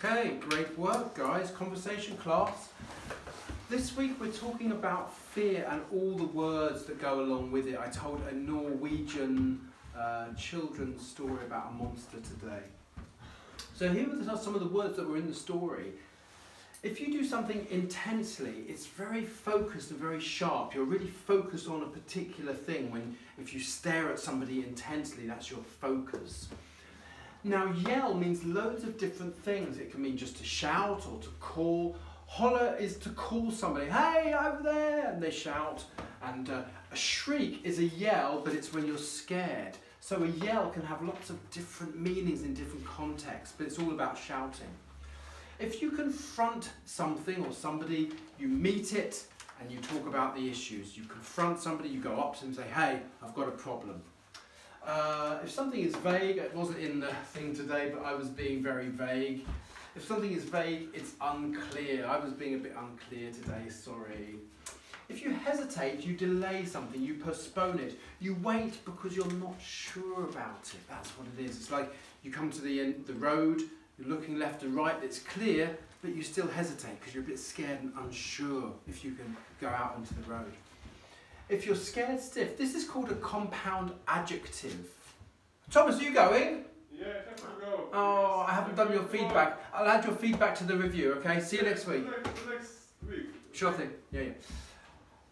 Okay, great work guys, conversation class. This week we're talking about fear and all the words that go along with it. I told a Norwegian children's story about a monster today. So here are some of the words that were in the story. If you do something intensely, it's very focused and very sharp. You're really focused on a particular thing. If you stare at somebody intensely, that's your focus. Now, yell means loads of different things. It can mean just to shout or to call. Holler is to call somebody, hey, over there, and they shout. And a shriek is a yell, but it's when you're scared. So a yell can have lots of different meanings in different contexts, but it's all about shouting. If you confront something or somebody, you meet it and you talk about the issues. You confront somebody, you go up to them and say, hey, I've got a problem. If something is vague, it wasn't in the thing today, but I was being very vague. If something is vague, it's unclear. I was being a bit unclear today, sorry. If you hesitate, you delay something, you postpone it. You wait because you're not sure about it. That's what it is. It's like you come to the end, the road, you're looking left and right, it's clear, but you still hesitate because you're a bit scared and unsure if you can go out onto the road. If you're scared stiff, this is called a compound adjective. Thomas, are you going? Yeah, I have to go. Oh, I haven't done your feedback. I'll add your feedback to the review, okay? See you next week. Next week. Sure thing. Yeah.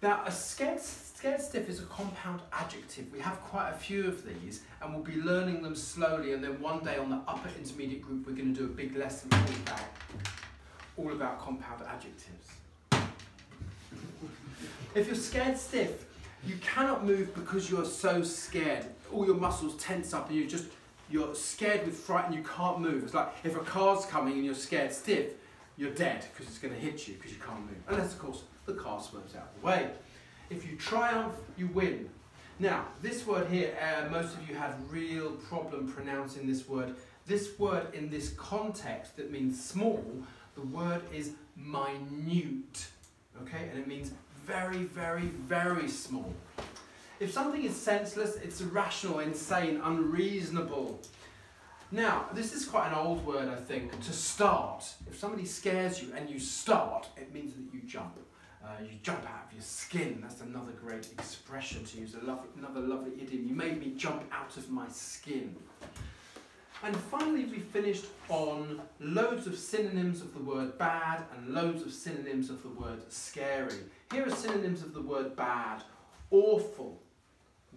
Now, a scared stiff is a compound adjective. We have quite a few of these, and we'll be learning them slowly, and then one day on the upper intermediate group, we're going to do a big lesson all about compound adjectives. If you're scared stiff, you cannot move because you're so scared. All your muscles tense up and you're scared with fright and you can't move. It's like if a car's coming and you're scared stiff, you're dead because it's going to hit you because you can't move. Unless, of course, the car swerves out of the way. If you triumph, you win. Now, this word here, most of you had real problem pronouncing this word. This word in this context that means small, the word is minute. Okay, and it means very, very, very small. If something is senseless, it's irrational, insane, unreasonable. Now, this is quite an old word, I think, to start. If somebody scares you and you start, it means that you jump. You jump out of your skin. That's another great expression to use, another lovely idiom. You made me jump out of my skin. And finally, we finished on loads of synonyms of the word bad and loads of synonyms of the word scary. Here are synonyms of the word bad: awful,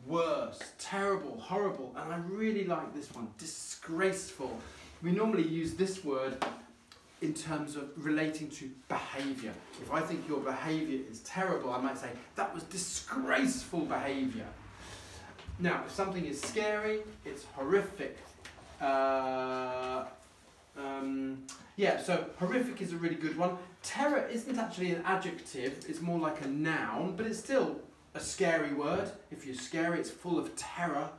worse, terrible, horrible, and I really like this one, disgraceful. We normally use this word in terms of relating to behaviour. If I think your behaviour is terrible, I might say, that was disgraceful behaviour. Now, if something is scary, it's horrific. Yeah, so horrific is a really good one. Terror isn't actually an adjective, it's more like a noun, but it's still a scary word. If you're scary, it's full of terror.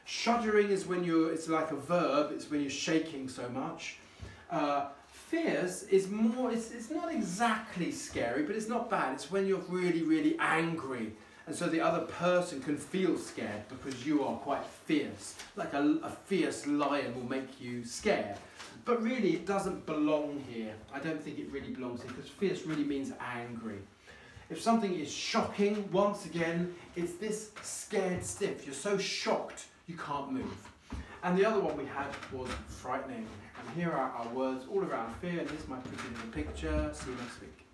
Shuddering is when it's like a verb, it's when you're shaking so much. Fierce is more, it's not exactly scary, but it's not bad. It's when you're really, really angry. And so the other person can feel scared because you are quite fierce. Like a fierce lion will make you scared. But really, it doesn't belong here. I don't think it really belongs here because fierce really means angry. If something is shocking, once again, it's this scared stiff. You're so shocked, you can't move. And the other one we had was frightening. And here are our words all around fear. And here's my put in the picture. See you next week.